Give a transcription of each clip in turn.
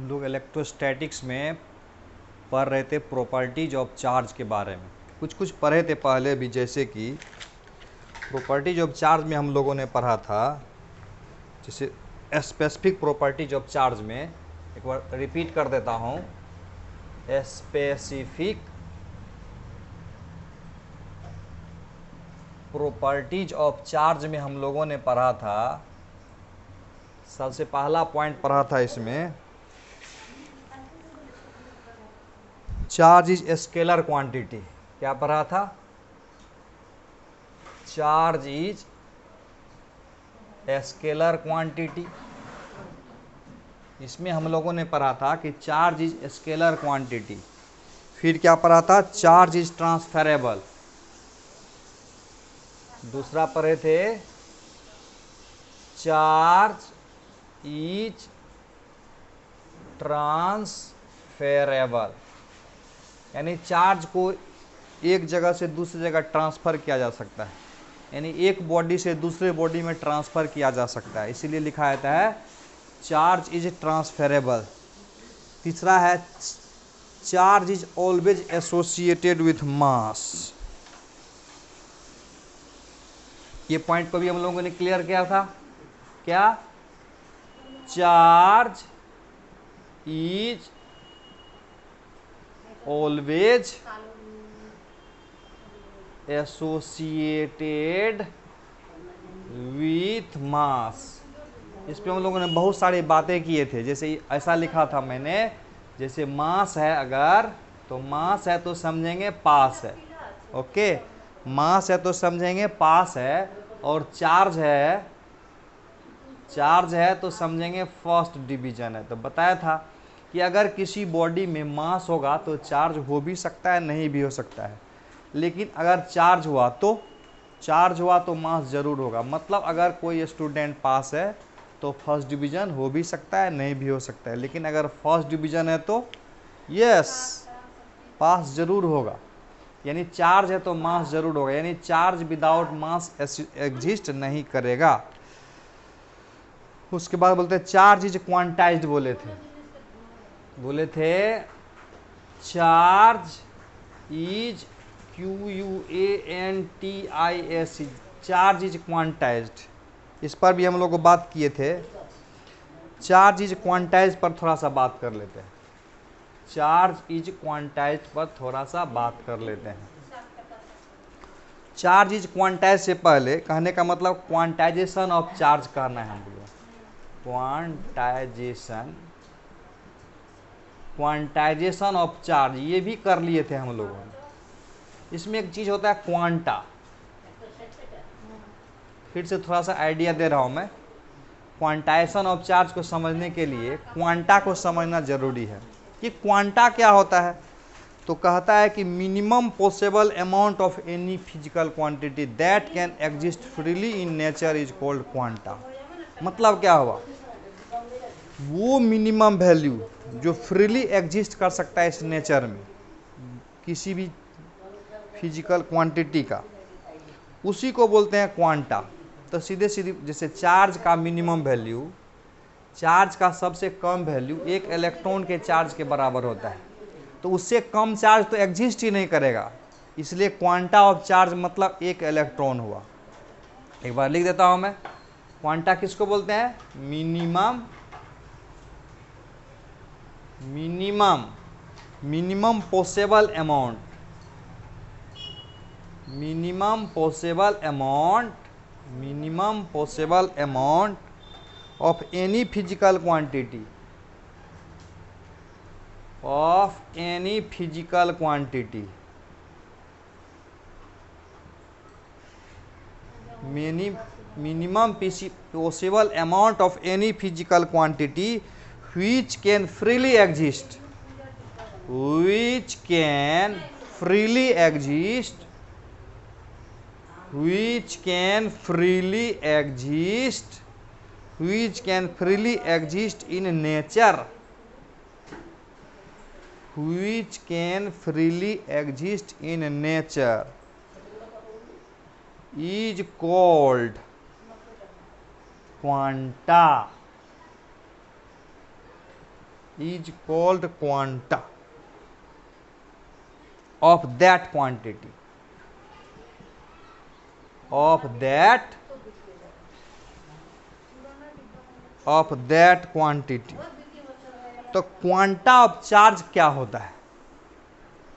लोग इलेक्ट्रोस्टैटिक्स में पढ़ रहे थे प्रॉपर्टीज ऑफ चार्ज के बारे में। कुछ कुछ पढ़े थे पहले भी, जैसे कि प्रॉपर्टीज ऑफ चार्ज में हम लोगों ने पढ़ा था, जैसे स्पेसिफिक प्रॉपर्टीज ऑफ चार्ज में एक बार रिपीट कर देता हूँ। स्पेसिफिक प्रॉपर्टीज ऑफ चार्ज में हम लोगों ने पढ़ा था, सबसे पहला पॉइंट पढ़ा था इसमें, चार्ज इज स्केलर क्वांटिटी। क्या पढ़ा था? Charge is scalar quantity. इसमें हम लोगों ने पढ़ा था कि चार्ज इज स्केलर क्वांटिटी। फिर क्या पढ़ा था? Charge is transferable. दूसरा पढ़े थे चार्ज इज ट्रांसफेरेबल, यानी चार्ज को एक जगह से दूसरी जगह ट्रांसफ़र किया जा सकता है, यानी एक बॉडी से दूसरे बॉडी में ट्रांसफ़र किया जा सकता है, इसीलिए लिखा जाता है चार्ज इज ट्रांसफेरेबल। तीसरा है charge is always associated with mass. ये पॉइंट को भी हम लोगों ने क्लियर किया था। क्या? Charge is always associated with mass. इस पे हम लोगों ने बहुत सारी बातें किए थे। जैसे ऐसा लिखा था मैंने, जैसे मास है अगर, तो मास है तो समझेंगे पास है, ओके। मास है तो समझेंगे पास है, और चार्ज है तो समझेंगे फर्स्ट डिवीजन है। तो बताया था कि अगर किसी बॉडी में मास होगा तो चार्ज हो भी सकता है, नहीं भी हो सकता है, लेकिन अगर चार्ज हुआ तो मास जरूर होगा। मतलब अगर कोई स्टूडेंट पास है तो फर्स्ट डिवीजन हो भी सकता है, नहीं भी हो सकता है, लेकिन अगर फर्स्ट डिवीजन है तो यस, पास जरूर होगा। यानी चार्ज है तो मास जरूर होगा, यानी चार्ज विदाउट मास एग्जिस्ट नहीं करेगा। उसके बाद बोलते हैं चार्ज इज क्वांटाइज्ड। बोले the charge is QUANTIS, charge is quantized. इस पर भी हम लोग को बात किए थे। चार्ज इज क्वांटाइज्ड पर थोड़ा सा बात कर लेते हैं। चार्ज इज क्वांटाइज्ड पर थोड़ा सा बात कर लेते हैं। चार्ज इज क्वांटाइज्ड से पहले कहने का मतलब क्वांटाइजेशन ऑफ चार्ज करना है हम लोग। क्वांटाइजेशन ऑफ चार्ज ये भी कर लिए थे हम लोगों ने। इसमें एक चीज होता है क्वांटा। फिर से थोड़ा सा आइडिया दे रहा हूं मैं। क्वांटाइजेशन ऑफ चार्ज को समझने के लिए क्वांटा को समझना जरूरी है कि क्वांटा क्या होता है। तो कहता है कि minimum possible amount of any physical quantity that can exist freely in nature is called quanta. मतलब क्या हुआ? वो मिनिमम वैल्यू जो फ्रीली एग्जिस्ट कर सकता है इस नेचर में, किसी भी फिजिकल क्वांटिटी का, उसी को बोलते हैं क्वांटा। तो सीधे सीधे जैसे चार्ज का मिनिमम वैल्यू, चार्ज का सबसे कम वैल्यू एक इलेक्ट्रॉन के चार्ज के बराबर होता है, तो उससे कम चार्ज तो एग्जिस्ट ही नहीं करेगा, इसलिए क्वांटा ऑफ चार्ज मतलब एक इलेक्ट्रॉन हुआ। एक बार लिख देता हूं मैं। क्वांटा किसको बोलते हैं? Minimum possible amount, minimum possible amount of any physical quantity, minimum possible amount of any physical quantity which can freely exist, which can freely exist in nature, is called quanta, is called quanta of that quantity, of that quantity। तो quanta of charge क्या होता है,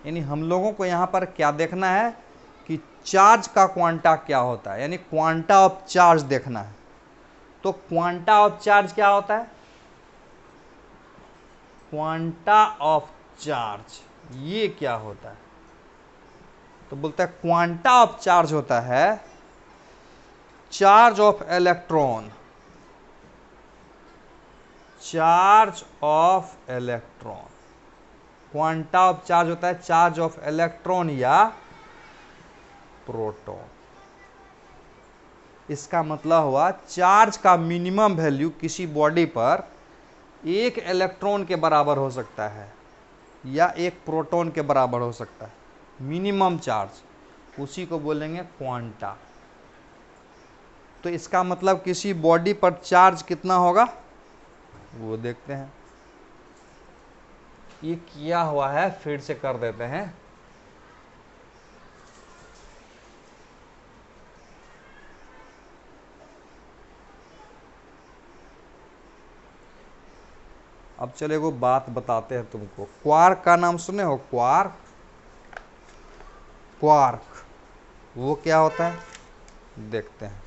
यानी हम लोगों को यहां पर क्या देखना है कि चार्ज का क्वांटा क्या होता है, यानी क्वांटा ऑफ चार्ज देखना है। तो क्वांटा ऑफ चार्ज क्या होता है, क्वांटा ऑफ चार्ज ये क्या होता है, तो बोलता है क्वांटा ऑफ चार्ज होता है charge of electron, charge of electron. Quanta of charge होता है चार्ज ऑफ इलेक्ट्रॉन या प्रोटॉन। इसका मतलब हुआ चार्ज का मिनिमम वैल्यू किसी बॉडी पर एक इलेक्ट्रॉन के बराबर हो सकता है या एक प्रोटॉन के बराबर हो सकता है, मिनिमम चार्ज, उसी को बोलेंगे क्वांटा। तो इसका मतलब किसी बॉडी पर चार्ज कितना होगा वो देखते हैं। ये किया हुआ है, फिर से कर देते हैं। अब चले वो बात बताते हैं तुमको। क्वार्क का नाम सुने हो, क्वार्क? क्वार्क वो क्या होता है देखते हैं।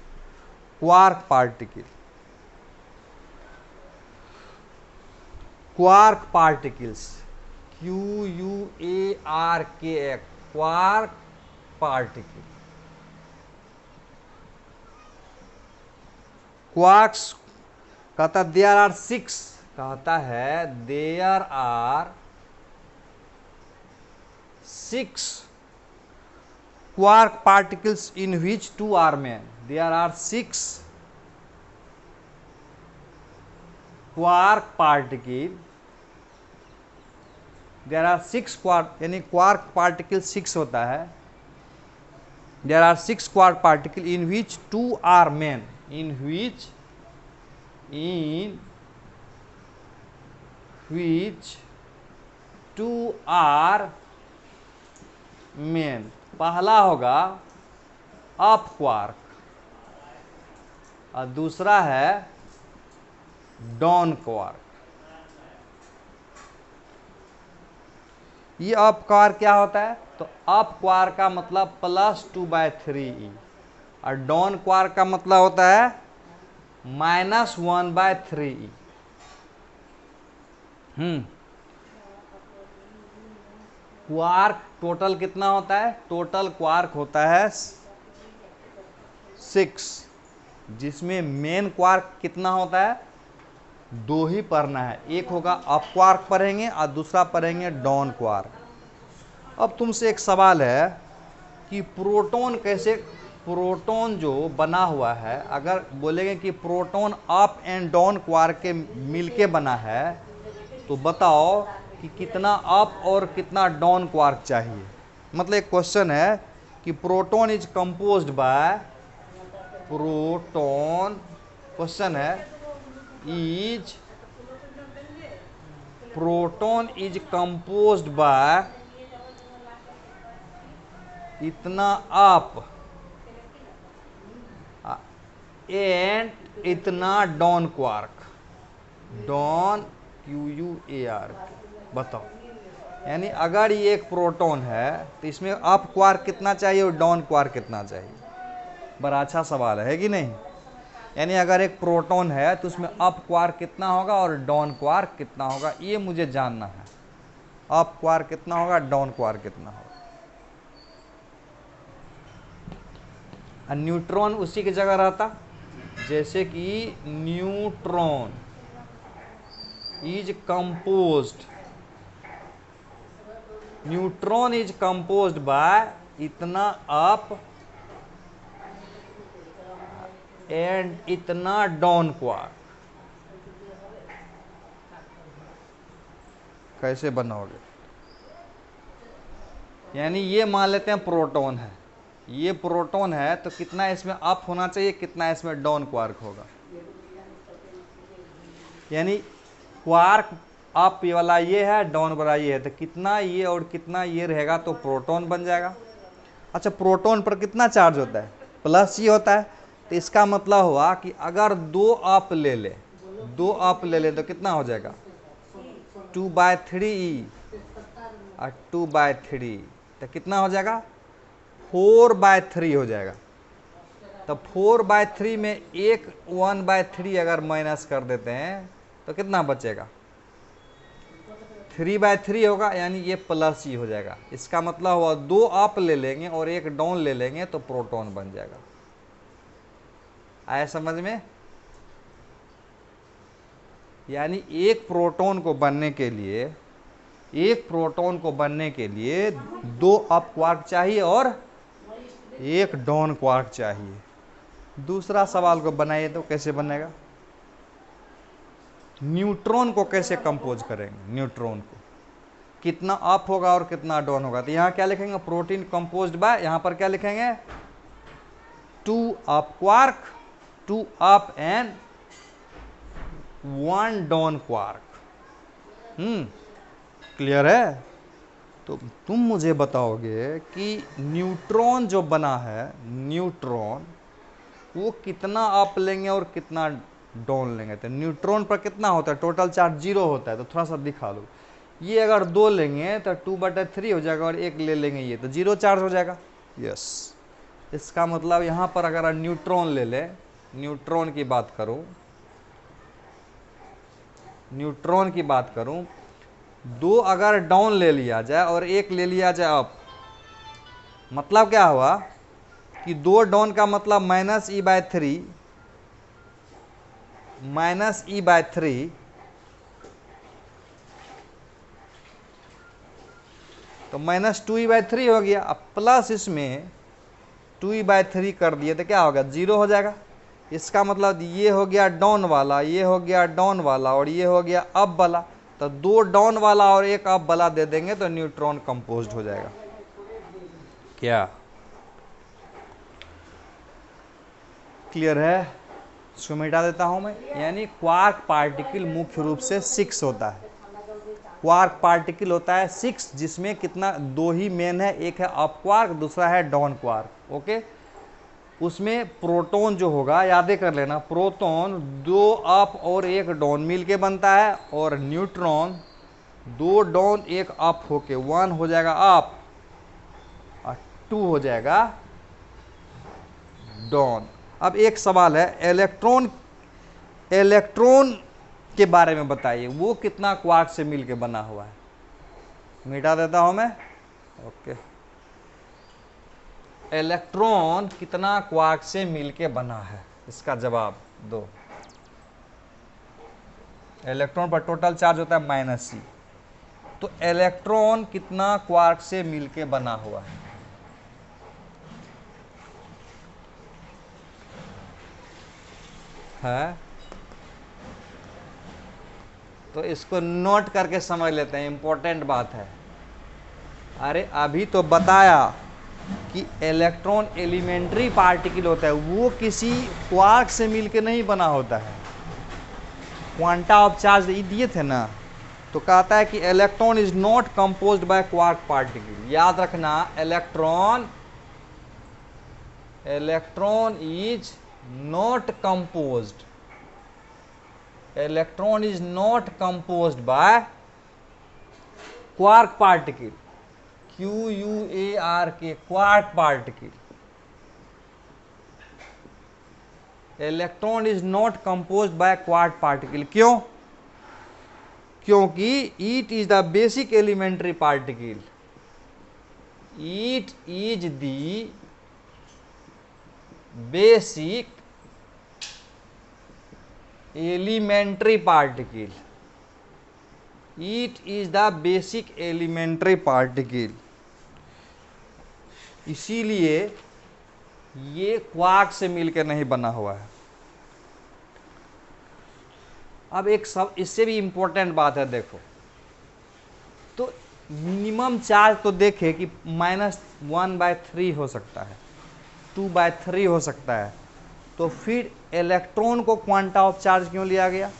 Quark particle, quark particles, QUARK, quark particle. Quarks कहता है देयर आर 6, कहता है there are 6 quark particles in which 2 are men। There are 6 quark particle, there are 6 quark, यानी quark particle 6 होता है। There are 6 quark particle in which 2 are men, in which 2 are men। पहला होगा up quark और दूसरा है down quark. ये up quark क्या होता है, तो अप क्वार्क का मतलब +2/3e और डाउन क्वार्क का मतलब होता है -1/3e। क्वार्क टोटल कितना होता है, टोटल क्वार्क होता है 6, जिसमें मेन क्वार्क कितना होता है, 2 ही पढ़ना है। एक होगा अप क्वार्क पढ़ेंगे और दूसरा पढ़ेंगे डाउन क्वार्क। अब तुमसे एक सवाल है कि प्रोटॉन कैसे, प्रोटॉन जो बना हुआ है, अगर बोलेंगे कि proton up and down quark के मिलके बना है तो बताओ कि कितना अप और कितना डाउन क्वार्क चाहिए। मतलब एक क्वेश्चन है कि proton is composed by, proton question है is, proton is composed by इतना अप एंड इतना डाउन क्वार्क, डाउन QUARK। बताओ, यानी अगर ये एक प्रोटॉन है तो इसमें अप क्वार्क कितना चाहिए और डाउन क्वार्क कितना चाहिए। बड़ा अच्छा सवाल है कि नहीं। यानी अगर एक प्रोटॉन है तो उसमें अप क्वार्क कितना होगा और डाउन क्वार्क कितना होगा, ये मुझे जानना है। अप क्वार्क कितना होगा, डाउन क्वार्क कितना होगा। और न्यूट्रॉन उसी की जगह रहता, जैसे कि neutron is composed, neutron is composed by इतना अप एंड इतना डाउन क्वार्क। कैसे बनाओगे, यानी ये मान लेते हैं प्रोटॉन है, ये प्रोटॉन है तो कितना इसमें अप होना चाहिए, कितना इसमें डाउन क्वार्क होगा। यानी क्वार्क अप वाला ये है, डाउन वाला ये है, तो कितना ये और कितना ये रहेगा तो प्रोटॉन बन जाएगा। अच्छा, प्रोटॉन पर कितना चार्ज होता है? प्लस ही होता है। तो इसका मतलब हुआ कि अगर 2 अप ले ले, 2 अप ले ले तो कितना हो जाएगा? 2/3 और 2/3 तो कितना हो जाएगा? 4/3 हो जाएगा। तो 4/3 में एक 1/3 अगर माइनस कर देते हैं तो कितना बचेगा? 3/3 होगा, यानी ये प्लस ही हो जाएगा। इसका मतलब हुआ 2 अप ले लेंगे और एक डाउन ले लेंगे तो प्रोटॉन बन जाएगा। आया समझ में? यानी एक प्रोटॉन को बनने के लिए 2 अप क्वार्क चाहिए और एक डाउन क्वार्क चाहिए। दूसरा सवाल को बनाइए तो कैसे बनेगा? न्यूट्रॉन को कैसे कंपोज करेंगे? न्यूट्रॉन को कितना अप होगा और कितना डाउन होगा? तो यहां क्या लिखेंगे? प्रोटीन कंपोज्ड बाय, यहां पर क्या लिखेंगे? 2 up quark, 2 up and 1 down quark. Clear है? तो तुम मुझे बताओगे कि न्यूट्रॉन जो बना है, न्यूट्रॉन वो कितना अप लेंगे और कितना डाउन लेंगे? तो न्यूट्रॉन पर कितना होता है? टोटल चार्ज 0 होता है। तो थोड़ा सा दिखा लो। ये अगर 2 लेंगे तो 2/3 हो जाएगा और 1 ले लेंगे ये तो 0 चार्ज हो जाएगा। यस, इसका मतलब यहाँ पर अगर न्यूट्रॉन ले ले, न्यूट्रॉन की बात करूँ, 2 अगर डाउन ले लिया जाए और 1 ले लिया जाए अप, मतलब क्या हुआ कि 2 डाउन का मतलब -e/3, तो -2e/3 हो गया। अब प्लस इसमें 2e/3 कर दिए तो क्या होगा? 0 हो जाएगा। इसका मतलब ये हो गया डाउन वाला, ये हो गया डाउन वाला और ये हो गया अप वाला। तो 2 डाउन वाला और 1 अप वाला दे देंगे तो न्यूट्रॉन कंपोज्ड हो जाएगा। क्या क्लियर है? इसको मिटा देता हूं मैं। यानी क्वार्क पार्टिकल मुख्य रूप से 6 होता है। क्वार्क पार्टिकल होता है 6, जिसमें कितना? 2 ही मेन है, एक है अप क्वार्क, दूसरा है डाउन क्वार्क। ओके, उसमें प्रोटॉन जो होगा यादें कर लेना, प्रोटॉन 2 अप और 1 डाउन मिल के बनता है, और न्यूट्रॉन 2 डाउन 1 अप होके 1 हो जाएगा अप और 2 हो जाएगा डाउन। अब एक सवाल है, इलेक्ट्रॉन के बारे में बताइए, वो कितना क्वार्क से मिलके बना हुआ है? मिटा देता हूं मैं। ओके, इलेक्ट्रॉन कितना क्वार्क से मिलके बना है? इसका जवाब दो। इलेक्ट्रॉन पर टोटल चार्ज होता है -c, तो इलेक्ट्रॉन कितना क्वार्क से मिलके बना हुआ है? तो इसको नोट करके समझ लेते हैं, इंपॉर्टेंट बात है। अरे अभी तो बताया कि इलेक्ट्रॉन एलिमेंट्री पार्टिकल होता है, वो किसी क्वार्क से मिलके नहीं बना होता है। क्वांटा ऑफ चार्ज दिए थे ना, तो कहता है कि electron is not composed by quark particle. याद रखना, electron is not composed, electron is not composed by quark particle, QUARK, quark particle. Electron is not composed by quark particle. क्यों? क्योंकि it is the basic elementary particle, it is the basic elementary particle, it is the basic elementary particle. इसीलिए ये quark से मिलकर नहीं बना हुआ है। अब एक सब इससे भी इंपॉर्टेंट बात है, देखो तो मिनिमम चार्ज तो देखे कि -1/3 हो सकता है, 2/3 हो सकता है, तो फिर इलेक्ट्रॉन को क्वांटा ऑफ चार्ज क्यों लिया गया?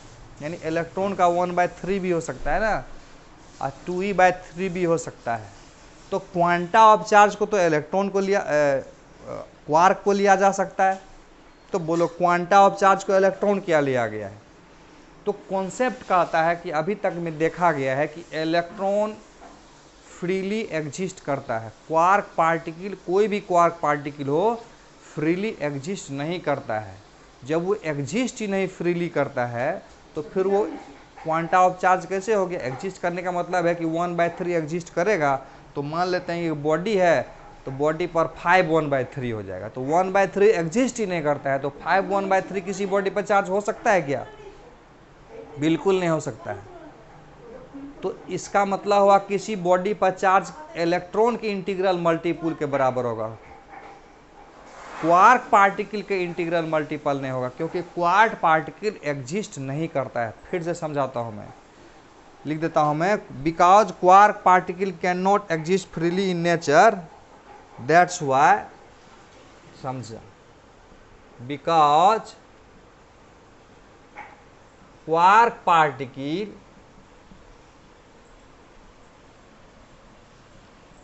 यानी इलेक्ट्रॉन का 1/3 भी हो सकता है ना, और 2e/3 भी हो सकता है। तो क्वांटा ऑफ चार्ज को तो इलेक्ट्रॉन को लिया, क्वार्क को लिया जा सकता है। तो बोलो क्वांटा ऑफ चार्ज को इलेक्ट्रॉन क्या लिया गया है? तो कॉन्सेप्ट कहता है कि अभी तक में देखा गया है कि इलेक्ट्रॉन फ्रीली एग्जिस्ट करता है। क्वार्क पार्टिकल, कोई भी क्वार्क पार्टिकल हो, फ्रीली एग्जिस्ट नहीं करता है। जब वो एग्जिस्ट ही नहीं फ्रीली करता है तो फिर वो क्वांटा ऑफ चार्ज कैसे हो गया? एग्जिस्ट करने का मतलब है कि 1/3 एग्जिस्ट करेगा। तो मान लेते हैं ये बॉडी है, तो बॉडी पर 5 1/3 हो जाएगा। तो 1/3 एग्जिस्ट ही नहीं करता है, तो 5 1/3 किसी बॉडी पर चार्ज हो सकता है क्या? बिल्कुल नहीं हो सकता है। तो इसका मतलब हुआ किसी बॉडी पर चार्ज इलेक्ट्रॉन के इंटीग्रल मल्टीपल के बराबर होगा, क्वार्क पार्टिकल के इंटीग्रल मल्टीपल नहीं होगा, क्योंकि क्वार्क पार्टिकल एग्जिस्ट नहीं करता है। फिर से समझाता हूं मैं, लिख देता हूं मैं, because quark particle can not exist freely in nature, that's why, समझा, because quark particle,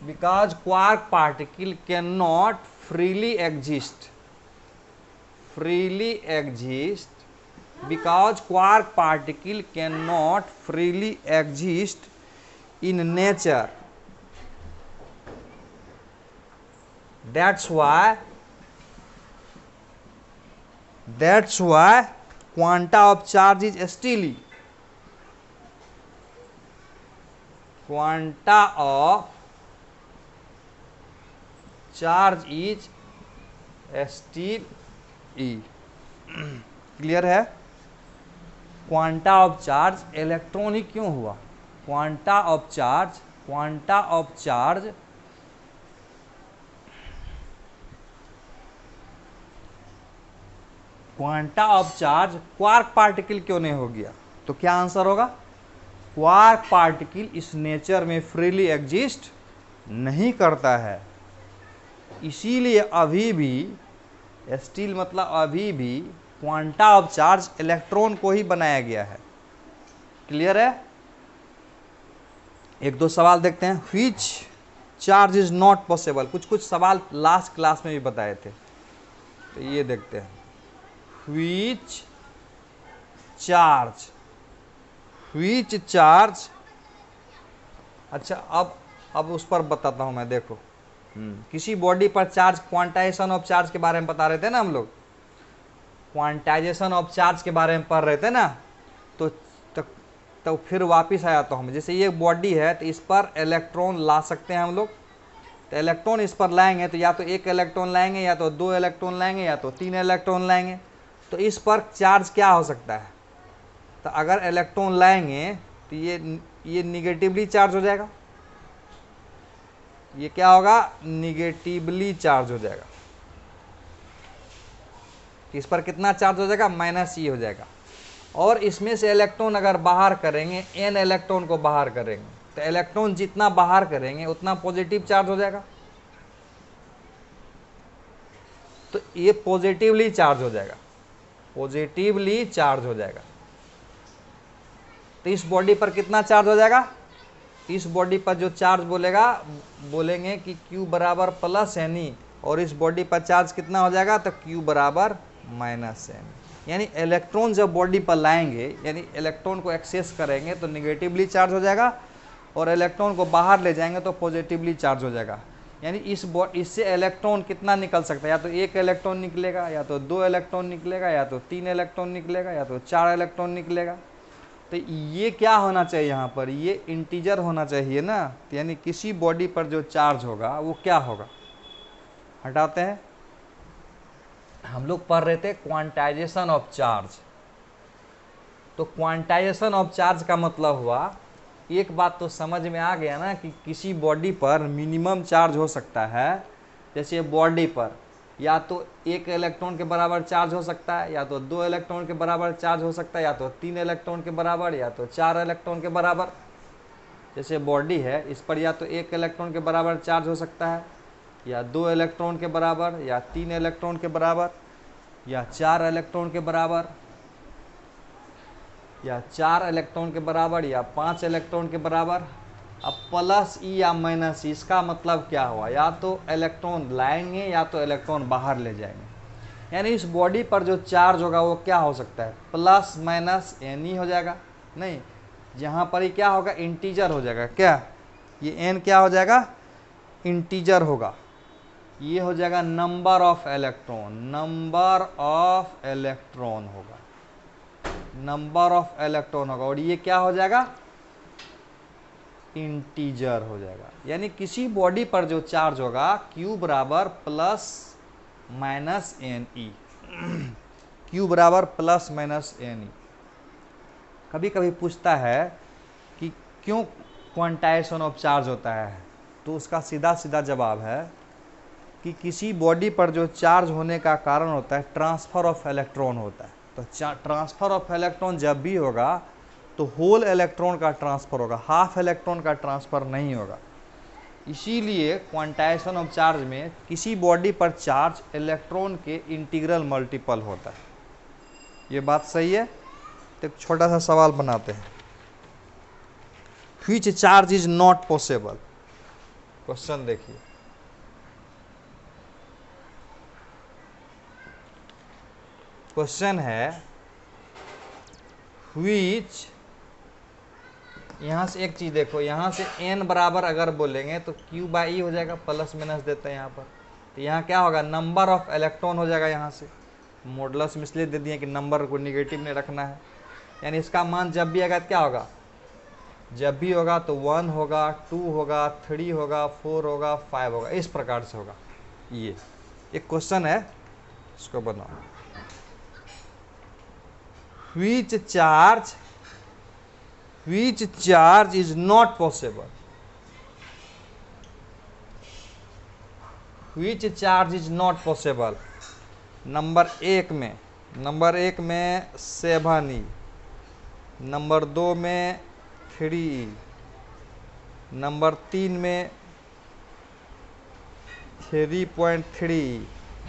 because quark particle cannot freely exist, because quark particle cannot freely exist in nature, that's why quanta of charge is steady, quanta of charge is steel E. Clear है? Quanta of charge electron ही क्यों हुआ? Quanta of charge quark particle क्यों नहीं हो गया? तो क्या answer होगा? क्वार्क पार्टिकल इस नेचर में फ्रीली एग्जिस्ट नहीं करता है, इसीलिए अभी भी, स्टील मतलब अभी भी, क्वांटा ऑफ चार्ज इलेक्ट्रॉन को ही बनाया गया है। क्लियर है? एक दो सवाल देखते हैं। Which charge is not possible, कुछ सवाल लास्ट क्लास में भी बताए थे, तो ये देखते हैं। व्हिच चार्ज, अच्छा अब उस पर बताता हूं मैं, देखो। किसी बॉडी पर चार्ज, क्वांटाइजेशन ऑफ चार्ज के बारे में बता रहे थे ना हम लोग, क्वांटाइजेशन ऑफ चार्ज के बारे में पढ़ रहे थे ना, तो फिर वापस आया तो हम, जैसे ये बॉडी है तो इस पर इलेक्ट्रॉन ला सकते हैं हम लोग। तो इलेक्ट्रॉन इस पर लाएंगे तो या तो 1 इलेक्ट्रॉन लाएंगे, या तो 2 इलेक्ट्रॉन लाएंगे, या तो 3 इलेक्ट्रॉन लाएंगे। तो इस पर चार्ज क्या हो सकता है? तो अगर इलेक्ट्रॉन लाएंगे तो ये निगेटिवली चार्ज हो जाएगा। ये क्या होगा? निगेटिवली चार्ज हो जाएगा। इस पर कितना चार्ज हो जाएगा? -e हो जाएगा। और इसमें से इलेक्ट्रॉन अगर बाहर करेंगे, n इलेक्ट्रॉन को बाहर करेंगे, तो इलेक्ट्रॉन जितना बाहर करेंगे उतना पॉजिटिव चार्ज हो जाएगा। तो ये पॉजिटिवली चार्ज हो जाएगा, तो इस बॉडी पर कितना चार्ज हो जाएगा? इस बॉडी पर जो चार्ज बोलेंगे कि Q बराबर +ne, और इस बॉडी पर चार्ज कितना हो जाएगा? तो Q बराबर -ne। यानी इलेक्ट्रॉन जब बॉडी पर लाएंगे, यानी इलेक्ट्रॉन को एक्सेस करेंगे तो निगेटिवली चार्ज हो जाएगा, और इलेक्ट्रॉन को बाहर ले जाएंगे तो पॉजिटिवली चार्ज हो जाएगा। यानी इससे इलेक्ट्रॉन कितना निकल सकता है? या तो 1 इलेक्ट्रॉन निकलेगा, या तो 2 इलेक्ट्रॉन निकलेगा, या तो 3 इलेक्ट्रॉन निकलेगा, या तो 4 इलेक्ट्रॉन निकलेगा। तो ये क्या होना चाहिए यहाँ पर? ये इंटीजर होना चाहिए ना। तो यानी किसी बॉडी पर जो चार्ज होगा वो क्या होगा? हटाते हैं। हम लोग पढ़ रहे थे क्वांटाइजेशन ऑफ चार्ज। तो क्वांटाइजेशन ऑफ चार्ज का मतलब हुआ, एक बात तो समझ में आ गया ना कि किसी बॉडी पर मिनिमम चार्ज हो सकता है। जैसे बॉडी पर या तो 1 इलेक्ट्रॉन के बराबर चार्ज हो सकता है, या तो 2 इलेक्ट्रॉन के बराबर चार्ज हो सकता है, या तो 3 इलेक्ट्रॉन के बराबर, या तो 4 इलेक्ट्रॉन के बराबर। जैसे बॉडी है, इस पर या तो 1 इलेक्ट्रॉन के बराबर चार्ज हो सकता है, या 2 इलेक्ट्रॉन के बराबर, या 3 इलेक्ट्रॉन के बराबर, या 4 इलेक्ट्रॉन के बराबर। या 4 इलेक्ट्रॉन के बराबर या 5 इलेक्ट्रॉन के बराबर। अब प्लस ई या माइनस ई, इसका मतलब क्या हुआ, या तो इलेक्ट्रॉन लाएंगे या तो इलेक्ट्रॉन बाहर ले जाएंगे। यानी इस बॉडी पर जो चार्ज होगा वो क्या हो सकता है, प्लस माइनस एन ही हो जाएगा। नहीं, यहाँ पर ही क्या होगा, इंटीजर हो जाएगा। क्या ये एन क्या हो जाएगा, इंटीजर होगा। ये हो जाएगा number of electron, number of electron होगा, नंबर ऑफ इलेक्ट्रॉन होगा। और ये क्या हो जाएगा, इंटीजर हो जाएगा। यानी किसी बॉडी पर जो चार्ज होगा Q बराबर plus minus n e, Q बराबर प्लस माइनस एन ई। कभी कभी पूछता है कि क्यों क्वांटाइजेशन ऑफ चार्ज होता है, तो उसका सीधा सीधा जवाब है कि किसी बॉडी पर जो चार्ज होने का कारण होता है ट्रांसफ़र ऑफ इलेक्ट्रॉन होता है। तो ट्रांसफ़र ऑफ इलेक्ट्रॉन जब भी होगा तो होल इलेक्ट्रॉन का ट्रांसफ़र होगा, हाफ इलेक्ट्रॉन का ट्रांसफ़र नहीं होगा। इसीलिए क्वांटाइजेशन ऑफ चार्ज में किसी बॉडी पर चार्ज इलेक्ट्रॉन के इंटीग्रल मल्टीपल होता है। ये बात सही है। तो एक छोटा सा सवाल बनाते हैं, which charge is not possible. Question देखिए, क्वेश्चन है व्हिच, यहाँ से एक चीज़ देखो, यहाँ से n बराबर अगर बोलेंगे तो Q बाई ई हो जाएगा, प्लस माइनस देते हैं यहाँ पर। तो यहाँ क्या होगा, नंबर ऑफ इलेक्ट्रॉन हो जाएगा। यहाँ से मॉडुलस में इसलिए दे दिए कि नंबर को निगेटिव में रखना है। यानी इसका मान जब भी आएगा तो क्या होगा, जब भी होगा तो 1 होगा, 2 होगा, 3 होगा, 4 होगा, 5 होगा, इस प्रकार से होगा। ये एक क्वेश्चन है, इसको बनाओ। Which charge is not possible, which charge is not possible. Number 1 में 7 ई, नंबर 2 में 3 ई, नंबर 3 में 3.3,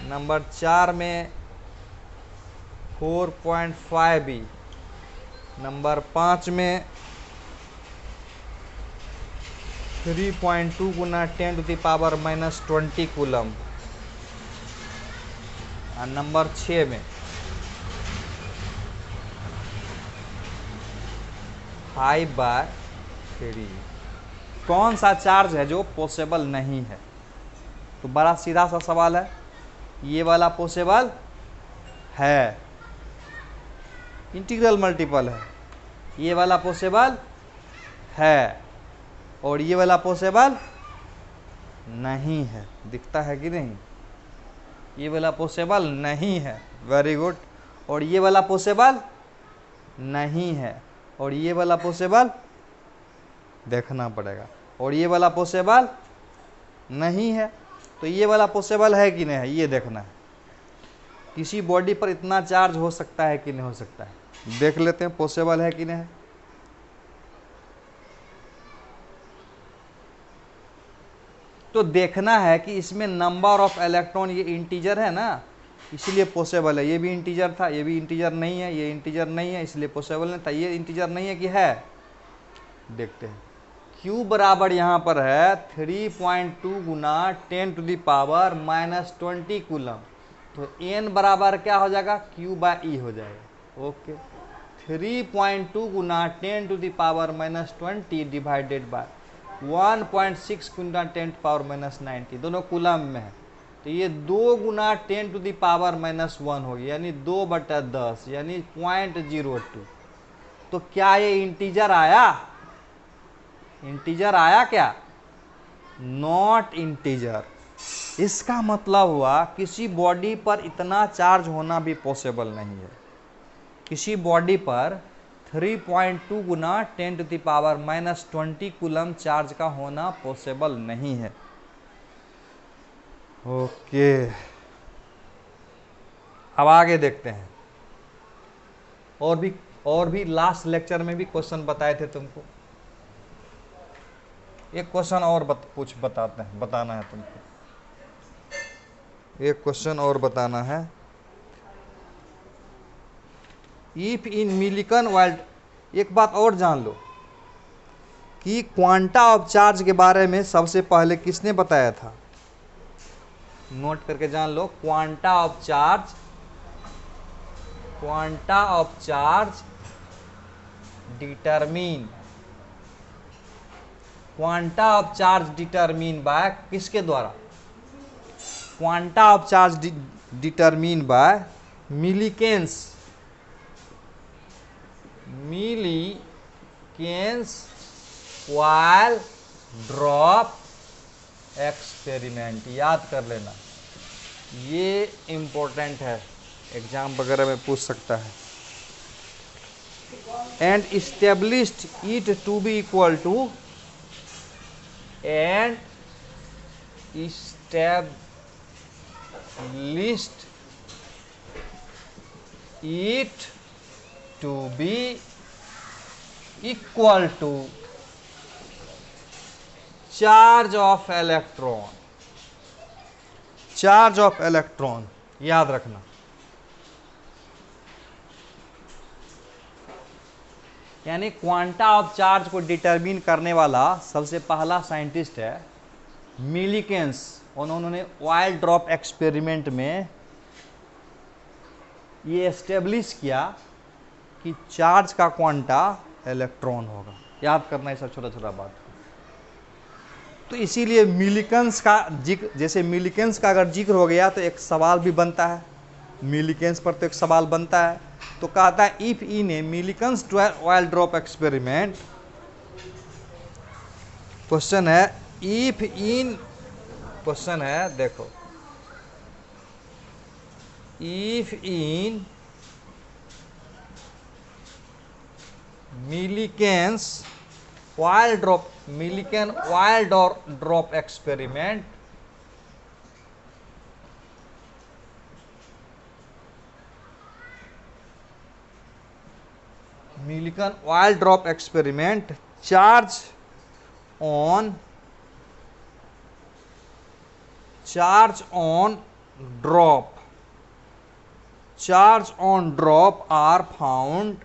नंबर 4 में 4.5 ई, नंबर 5 में 3.2 गुना 10⁻⁻20 कूलम, और नंबर 6 में 5/3। कौन सा चार्ज है जो पॉसिबल नहीं है? तो बड़ा सीधा सा सवाल है, ये वाला पॉसिबल है, इंटीग्रल मल्टीपल है। ये वाला पॉसिबल है और ये वाला पॉसिबल नहीं है। दिखता है कि नहीं? ये वाला पॉसिबल नहीं है, वेरी गुड। और ये वाला पॉसिबल नहीं है, और ये वाला पॉसिबल देखना पड़ेगा, और ये वाला पॉसिबल नहीं है। तो ये वाला पॉसिबल है कि नहीं है, ये देखना है। किसी बॉडी पर इतना चार्ज हो सकता है कि नहीं हो सकता है, देख लेते हैं पॉसिबल है कि नहीं है। तो देखना है कि इसमें नंबर ऑफ इलेक्ट्रॉन, ये इंटीजर है ना, इसलिए पॉसिबल है। ये भी इंटीजर था, ये भी इंटीजर नहीं है, ये इंटीजर नहीं है, इसलिए पॉसिबल नहीं था। ये इंटीजर नहीं है कि है, देखते हैं। Q बराबर यहाँ पर है 3.2 गुना 10⁻⁻20 कूलम। तो N बराबर क्या हो जाएगा, Q बाई ई हो जाएगा। ओके, 3.2 गुना 10⁻⁻20 डिवाइडेड बाय 1.6 गुना 10⁻⁻90, दोनों कूलम में है। तो ये 2 गुना 10⁻⁻1 होगी, यानी 2/10, यानी 0.02। तो क्या ये इंटीजर आया? इंटीजर आया क्या? Not integer. इसका मतलब हुआ किसी बॉडी पर इतना चार्ज होना भी पॉसिबल नहीं है। किसी बॉडी पर 3.2 गुना 10⁻⁻20 कूलम चार्ज का होना पॉसिबल नहीं है। ओके, अब आगे देखते हैं। और भी लास्ट लेक्चर में भी क्वेश्चन बताए थे तुमको। एक क्वेश्चन और बताना है तुमको। एक क्वेश्चन और बताना है। इफ इन मिलिकन वाइल्ड एक बात और जान लो कि क्वांटा ऑफ चार्ज के बारे में सबसे पहले किसने बताया था? नोट करके जान लो, quanta of charge determine, quanta of charge determine by किसके द्वारा? Quanta of charge determine by Millikan's oil drop experiment. याद कर लेना, ये इंपॉर्टेंट है, एग्जाम वगैरह में पूछ सकता है। And established it to be equal to, and established it to be equal to charge of electron. Charge of electron याद रखना। यानी क्वांटा ऑफ चार्ज को डिटरमिन करने वाला सबसे पहला साइंटिस्ट है मिलीकेन्स। उन्होंने ऑयल ड्रॉप एक्सपेरिमेंट में ये एस्टेब्लिश किया कि चार्ज का क्वांटा इलेक्ट्रॉन होगा। याद करना है सब छोटा छोटा बात। तो इसीलिए मिलीकेन्स का जिक्र, जैसे मिलीकेन्स का अगर जिक्र हो गया तो एक सवाल भी बनता है, मिलीकेन्स पर तो एक सवाल बनता है। तो कहता है if in a Millikan's oil drop experiment, question है इफ इन, क्वेश्चन है देखो, if in Millikan's oil drop, Millikan oil drop experiment, Millikan oil drop experiment, charge on drop are found,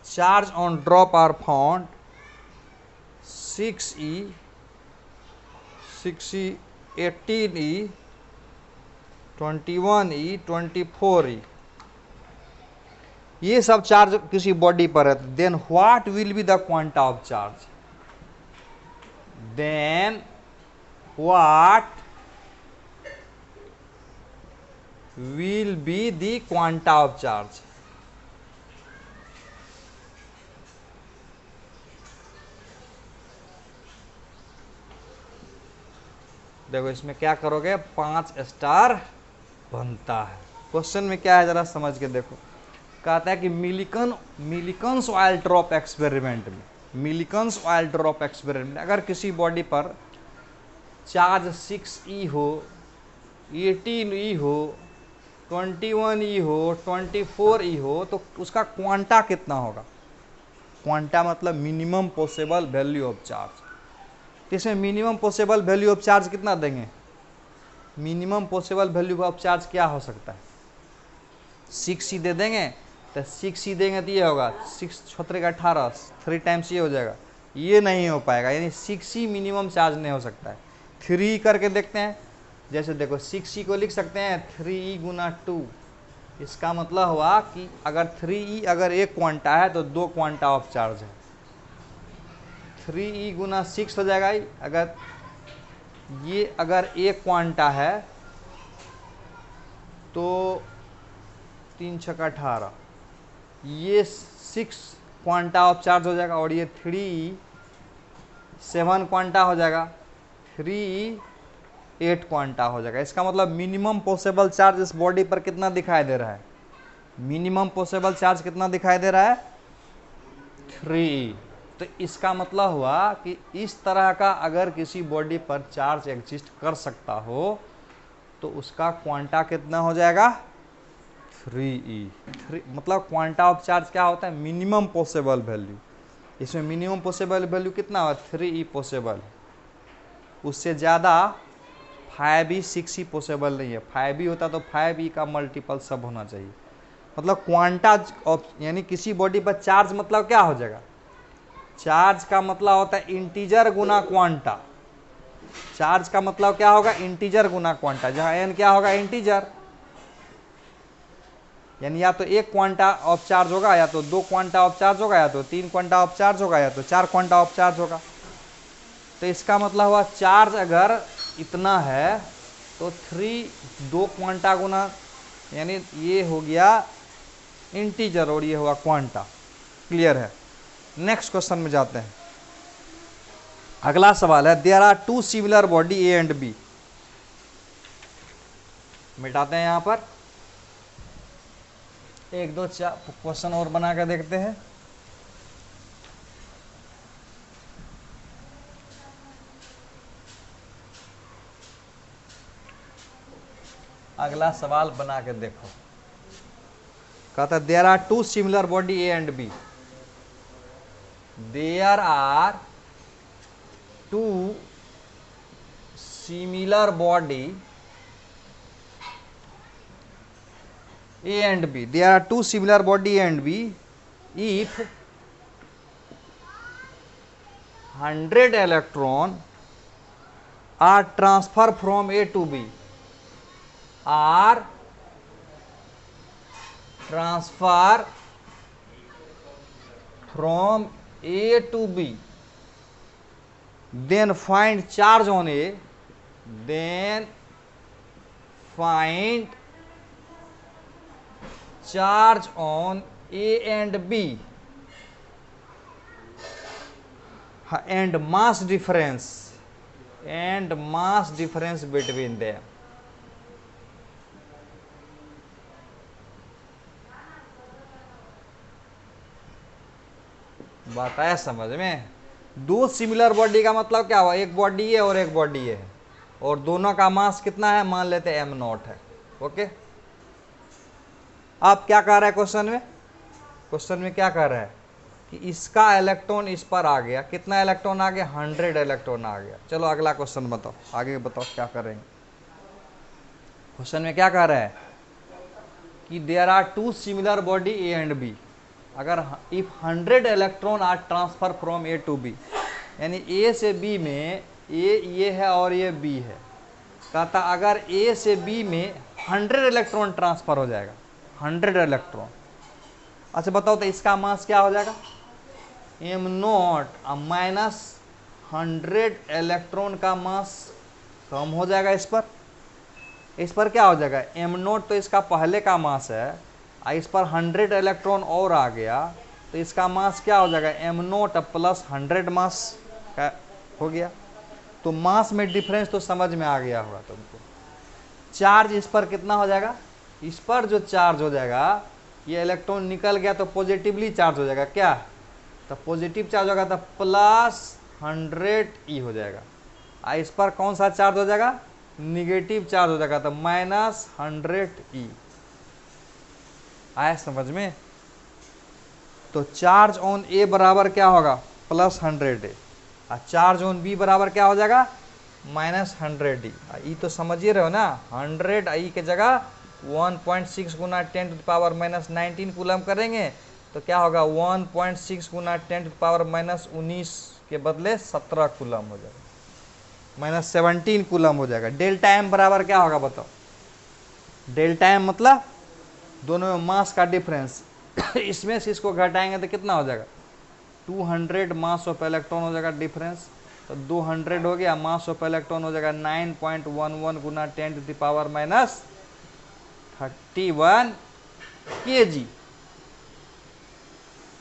charge on drop are found 6e, 18e, 21e, 24e, ये सब charge किसी body पर है। Then what will be the quanta of charge, then what will be the quanta of charge. देखो इसमें क्या करोगे, 5 star बनता है। क्वेश्चन में क्या है जरा समझ के देखो। कहता है कि मिलीकेन्स ऑयल ड्रॉप एक्सपेरिमेंट में, मिलीकेन्स ऑयल ड्रॉप एक्सपेरिमेंट अगर किसी बॉडी पर चार्ज 6e हो, 18e हो, 21e हो, 24e हो, तो उसका क्वांटा कितना होगा? क्वांटा मतलब minimum possible value of charge. इसमें minimum possible value of charge कितना देंगे? Minimum possible value of charge क्या हो सकता है? 6e दे देंगे, तो 6e देंगे तो ये होगा 6 6 का 18, 3 टाइम्स ये हो जाएगा। ये नहीं हो पाएगा, यानी 6e मिनिमम चार्ज नहीं हो सकता है। 3 करके देखते हैं, जैसे देखो 6e को लिख सकते हैं 3e गुना 2। इसका मतलब हुआ कि अगर 3e अगर एक क्वांटा है तो 2 क्वांटा ऑफ चार्ज है। 3e गुना 6 हो जाएगा। अगर ये अगर एक क्वांटा है तो 3 6 18, ये 6 क्वांटा ऑफ चार्ज हो जाएगा, और ये 3e 7 क्वांटा हो जाएगा, 3e 8 क्वांटा हो जाएगा। इसका मतलब मिनिमम पॉसिबल चार्ज इस बॉडी पर कितना दिखाई दे रहा है? मिनिमम पॉसिबल चार्ज कितना दिखाई दे रहा है? 3e। तो इसका मतलब हुआ कि इस तरह का अगर किसी बॉडी पर चार्ज एग्जिस्ट कर सकता हो तो उसका क्वांटा कितना हो जाएगा? 3e। मतलब क्वांटा ऑफ चार्ज क्या होता है? Minimum possible value. इसमें मिनिमम पॉसिबल वैल्यू कितना हुआ? 3e possible. उससे ज़्यादा 5e 6e पॉसिबल नहीं है। 5e होता तो 5e का मल्टीपल सब होना चाहिए। मतलब क्वांटा यानी किसी बॉडी पर चार्ज मतलब क्या हो जाएगा, चार्ज का मतलब होता है इंटीजर गुना क्वांटा। चार्ज का मतलब क्या होगा, इंटीजर गुना क्वांटा, जहां एन क्या होगा, इंटीजर। यानी या तो एक क्वांटा ऑफ चार्ज होगा, या तो दो क्वांटा ऑफ चार्ज होगा, या तो तीन क्वांटा ऑफ चार्ज होगा, या तो चार क्वांटा ऑफ चार्ज होगा। तो इसका मतलब हुआ चार्ज अगर इतना है तो दो क्वांटा गुना, यानी ये हो गया इंटीजर और ये हुआ क्वांटा। क्लियर है। नेक्स्ट क्वेश्चन में जाते हैं। अगला सवाल है, there are two similar body A and B. मिटाते हैं यहां पर, एक दो चार क्वेश्चन और बना कर देखते हैं। अगला सवाल बना के देखो। कहता है there are two similar body A and B. There are two similar body A and B. There are two similar body A and B. If 100 electron are transferred from A to B, are transfer from A to B, then find charge on A. Then find charge on A and B and mass difference between them. बात आया समझ में। दो similar body का मतलब क्या हुआ, एक बॉडी है और एक बॉडी है, और दोनों का मास कितना है, मान लेते हैं m0 है। ओके, आप क्या कह रहा है क्वेश्चन में, क्वेश्चन में क्या कह रहा है कि इसका इलेक्ट्रॉन इस पर आ गया, कितना इलेक्ट्रॉन आ गया, 100 इलेक्ट्रॉन आ गया। चलो अगला क्वेश्चन बताओ, आगे बताओ क्या करेंगे। क्वेश्चन में क्या कह रहा है कि there are two similar body A and B. अगर if 100 electron are transfer from A to B, यानी ए से बी में ये है और ये बी है। कहता अगर ए से बी में 100 इलेक्ट्रॉन ट्रांसफर हो जाएगा, 100 इलेक्ट्रॉन। अच्छा बताओ तो इसका मास क्या हो जाएगा, m0 माइनस 100 इलेक्ट्रॉन का मास कम हो जाएगा। इस पर क्या हो जाएगा, m0 तो इसका पहले का मास है, इस पर 100 इलेक्ट्रॉन और आ गया तो इसका मास क्या हो जाएगा, m0 प्लस 100 मास का हो गया। तो मास में डिफरेंस तो समझ में आ गया होगा तुमको। चार्ज इस पर कितना हो जाएगा, इस पर जो चार्ज हो जाएगा, ये इलेक्ट्रॉन निकल गया तो पॉजिटिवली चार्ज हो जाएगा, क्या तो पॉजिटिव चार्ज होगा तो प्लस 100 हो जाएगा। इस पर कौन सा चार्ज हो जाएगा, निगेटिव चार्ज हो जाएगा तो माइनस 100 आया समझ में। तो चार्ज ऑन ए बराबर क्या होगा, प्लस 100 और चार्ज ऑन बी बराबर क्या हो जाएगा, माइनस 100 ई तो समझ ही रहे हो ना। 100 ई के जगह 1.6 गुना 10 to the power minus 19 coulomb करेंगे तो क्या होगा, 1.6 गुना 10 टू द पावर माइनस 19 के बदले 17 कूलम हो जाएगा, माइनस 17 कूलम हो जाएगा। डेल्टा एम बराबर क्या होगा बताओ, डेल्टा एम मतलब दोनों में मास का डिफरेंस। इसमें से इसको घटाएंगे तो कितना हो जाएगा, 200 मास ऑफ इलेक्ट्रॉन हो जाएगा डिफरेंस, तो 200 हो गया, मास ऑफ इलेक्ट्रॉन हो जाएगा 9.11 गुना 10 to the power minus 31 kg,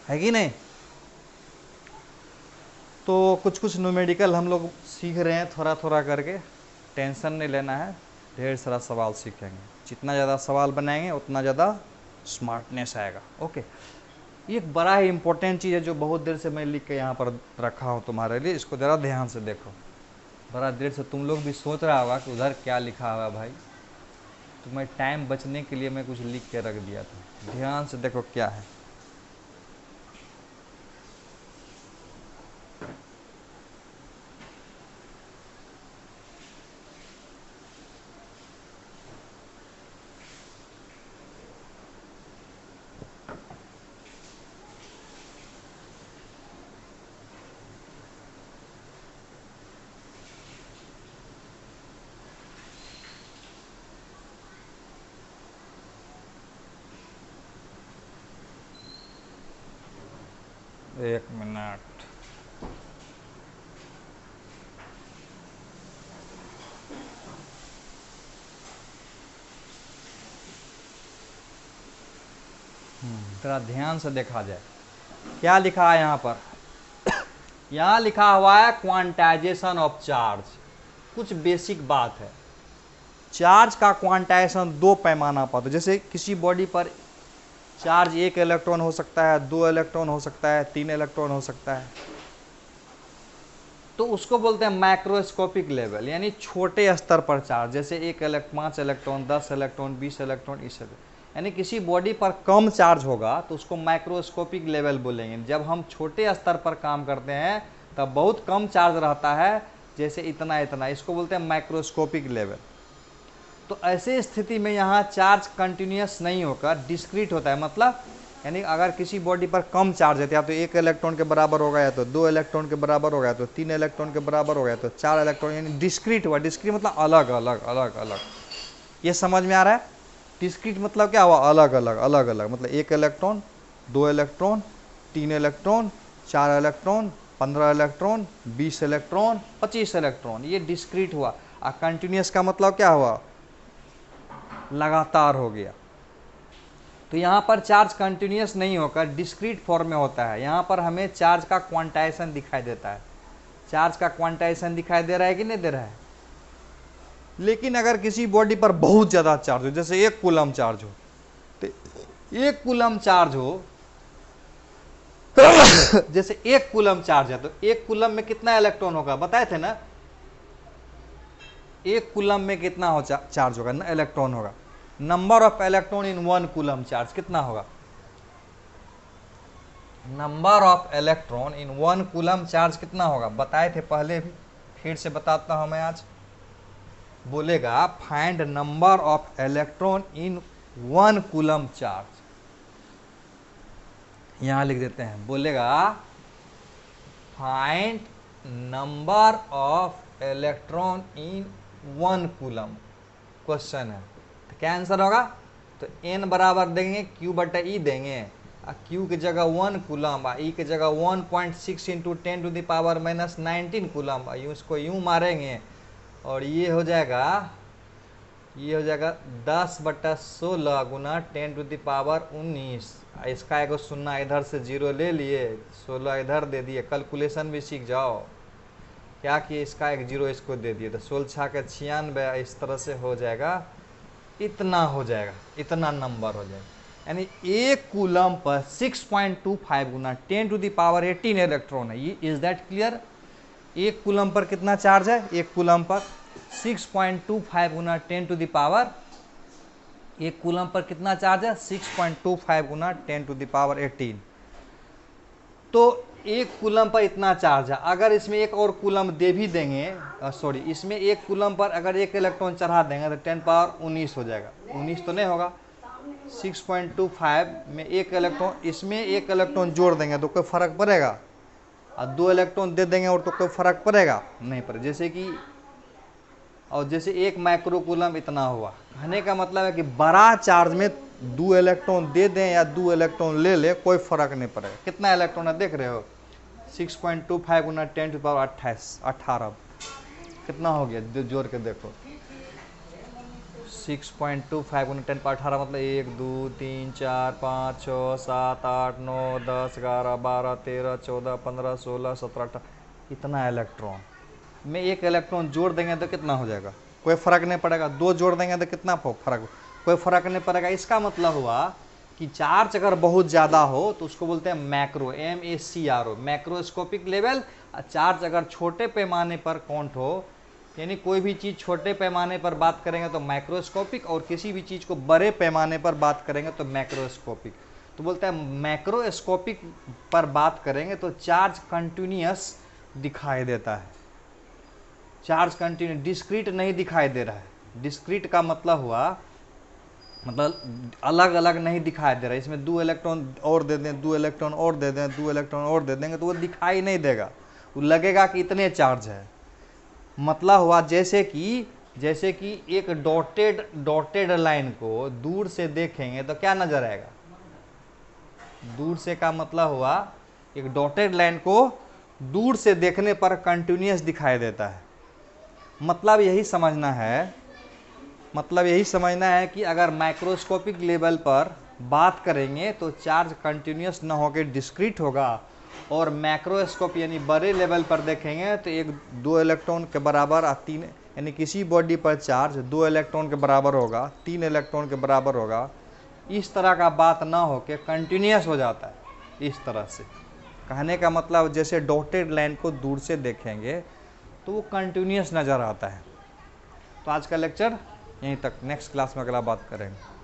है कि नहीं। तो कुछ कुछ न्यूमेरिकल हम लोग सीख रहे हैं थोड़ा थोड़ा करके, टेंशन नहीं लेना है, ढेर सारा सवाल सीखेंगे। जितना ज़्यादा सवाल बनाएंगे उतना ज़्यादा स्मार्टनेस आएगा। ओके, ये एक बड़ा ही इंपॉर्टेंट चीज़ है जो बहुत देर से मैं लिख के यहाँ पर रखा हूँ तुम्हारे लिए, इसको ज़रा ध्यान से देखो। बड़ा देर से तुम लोग भी सोच रहा होगा कि उधर क्या लिखा हुआ भाई, तो मैं टाइम बचने के लिए मैं कुछ लिख के रख दिया था। ध्यान से देखो क्या है। एक मिनट। थोड़ा ध्यान से देखा जाए क्या लिखा है यहाँ पर। यहाँ लिखा हुआ है क्वांटाइजेशन ऑफ चार्ज। कुछ बेसिक बात है, चार्ज का क्वांटाइजेशन दो पैमाना पर, जैसे किसी बॉडी पर चार्ज 1 इलेक्ट्रॉन हो सकता है, 2 इलेक्ट्रॉन हो सकता है, 3 इलेक्ट्रॉन हो सकता है, तो उसको बोलते हैं मैक्रोस्कोपिक लेवल, यानी छोटे स्तर पर चार्ज, जैसे 5 इलेक्ट्रॉन, 10 इलेक्ट्रॉन, 20 इलेक्ट्रॉन, इस यानी किसी बॉडी पर कम चार्ज होगा तो उसको माइक्रोस्कोपिक लेवल बोलेंगे। जब हम छोटे स्तर पर काम करते हैं तब बहुत कम चार्ज रहता है, जैसे इतना इतना, इसको बोलते हैं माइक्रोस्कोपिक लेवल। तो ऐसे स्थिति में यहाँ चार्ज कंटिन्यूस नहीं होकर डिस्क्रीट होता है, मतलब यानी अगर किसी बॉडी पर कम चार्ज है, या तो 1 इलेक्ट्रॉन के बराबर होगा, या तो 2 इलेक्ट्रॉन के बराबर होगा, या तो 3 इलेक्ट्रॉन के बराबर होगा, तो 4 इलेक्ट्रॉन, यानी डिस्क्रीट हुआ। डिस्क्रीट मतलब अलग अलग अलग अलग, ये समझ में आ रहा है। डिस्क्रीट मतलब क्या हुआ, अलग अलग अलग अलग, मतलब 1 electron, 2 electron, 3 electron, 4 electron, 15 electron, 20 electron, 25 electron, ये डिस्क्रीट हुआ। और कंटिन्यूस का मतलब क्या हुआ, लगातार हो गया। तो यहाँ पर चार्ज कंटिन्यूस नहीं होकर डिस्क्रीट फॉर्म में होता है। यहाँ पर हमें चार्ज का क्वांटाइजेशन दिखाई देता है। चार्ज का क्वांटाइजेशन दिखाई दे रहा है कि नहीं दे रहा है। लेकिन अगर किसी बॉडी पर बहुत ज़्यादा चार्ज हो, जैसे 1 कूलम चार्ज हो, तो 1 कूलम चार्ज हो जैसे 1 कूलम चार्ज है, तो 1 कूलम में कितना इलेक्ट्रॉन होगा, बताए थे ना। 1 कूलम में कितना हो चार्ज होगा ना, इलेक्ट्रॉन होगा। Number of electron in 1 coulomb charge कितना होगा, number of electron in 1 coulomb charge कितना होगा, बताए थे पहले भी, फिर से बताता हूं मैं आज। बोलेगा find number of electron in 1 coulomb charge, यहां लिख देते हैं। बोलेगा find number of electron in 1 coulomb, question है, तो क्या आंसर होगा। तो n बराबर देंगे Q/E देंगे, Q की जगह 1 कूलम, E की जगह 1.6 × 10⁻⁻19 कूलम, इसको यूं मारेंगे और ये हो जाएगा 10/16 गुना 10⁻19। इसका एगो शून्य इधर से 0 ले लिए, 16 इधर दे दिए, कैलकुलेशन भी सीख जाओ। क्या कि इसका एक 0 इसको दे दिए, तो 16 के 96, इस तरह से हो जाएगा, इतना हो जाएगा, इतना नंबर हो जाएगा। यानी 1 कूलम पर 6.25 गुना 10⁻18 इलेक्ट्रॉन है। ये is that clear. 1 coulomb per कितना चार्ज है, 1 कूलम पर 6.25 गुना 1 कूलम पर कितना चार्ज है, 6.25 गुना 10⁻18। तो 1 कूलम पर इतना चार्ज है। अगर इसमें एक और कूलम दे भी देंगे, सॉरी, इसमें 1 कूलम पर अगर 1 इलेक्ट्रॉन चढ़ा देंगे तो 10⁻19 हो जाएगा। 19 तो नहीं होगा। 6.25 में 1 इलेक्ट्रॉन, इसमें 1 इलेक्ट्रॉन जोड़ देंगे तो कोई फर्क पड़ेगा, और 2 इलेक्ट्रॉन दे देंगे और तो कोई फर्क पड़ेगा नहीं पड़े। जैसे कि, और जैसे 1 माइक्रोकूलम इतना हुआ, कहने का मतलब है कि बड़ा चार्ज में 2 इलेक्ट्रॉन दे दें या 2 इलेक्ट्रॉन ले ले, कोई फर्क नहीं पड़ेगा। कितना इलेक्ट्रॉन है देख रहे हो, 6.25 गुना 10⁻18 कितना हो गया, जोड़ के देखो। 6.25 गुना 10⁻18 मतलब 1 2 3 4 5 6 7 8 9 10 11 12 13 14 15 16 17 18, इतना इलेक्ट्रॉन में 1 इलेक्ट्रॉन जोड़ देंगे तो कितना हो जाएगा, कोई फर्क नहीं पड़ेगा। 2 जोड़ देंगे तो कितना फर्क, कोई फर्क नहीं पड़ेगा। इसका मतलब हुआ कि चार्ज अगर बहुत ज़्यादा हो तो उसको बोलते हैं macro, MACRO, macroscopic level. Charge अगर छोटे पैमाने पर काउंट हो, यानी कोई भी चीज़ छोटे पैमाने पर बात करेंगे तो माइक्रोस्कोपिक, और किसी भी चीज़ को बड़े पैमाने पर बात करेंगे तो मैक्रोस्कोपिक। तो बोलते हैं मैक्रोस्कोपिक पर बात करेंगे तो चार्ज कंटिन्यूस दिखाई देता है, चार्ज कंटिन्यू, डिस्क्रीट नहीं दिखाई दे रहा है। डिस्क्रीट का मतलब हुआ, मतलब अलग अलग नहीं दिखाई दे रहा है। इसमें 2 इलेक्ट्रॉन और दे दें, 2 इलेक्ट्रॉन और दे दें, 2 इलेक्ट्रॉन और दे देंगे तो वो दिखाई नहीं देगा, वो लगेगा कि इतने चार्ज है। मतलब हुआ जैसे कि एक डॉटेड लाइन को दूर से देखेंगे तो क्या नजर आएगा, दूर से का मतलब हुआ एक डॉटेड लाइन को दूर से देखने पर कंटिन्यूअस दिखाई देता है। मतलब यही समझना है कि अगर माइक्रोस्कोपिक लेवल पर बात करेंगे तो चार्ज कंटिन्यूअस न होकर डिस्क्रीट होगा, और मैक्रोस्कोप यानी बड़े लेवल पर देखेंगे तो 2 इलेक्ट्रॉन के बराबर 3, यानी किसी बॉडी पर चार्ज 2 इलेक्ट्रॉन के बराबर होगा, 3 इलेक्ट्रॉन के बराबर होगा। इस तरह का बात ना हो के कंटिन्यूअस हो जाता है। इस तरह से कहने का मतलब जैसे डॉटेड लाइन को दूर से देखेंगे तो वो कंटिन्यूअस नज़र आता है। तो आज का लेक्चर यहीं तक, नेक्स्ट क्लास में अगला बात करेंगे।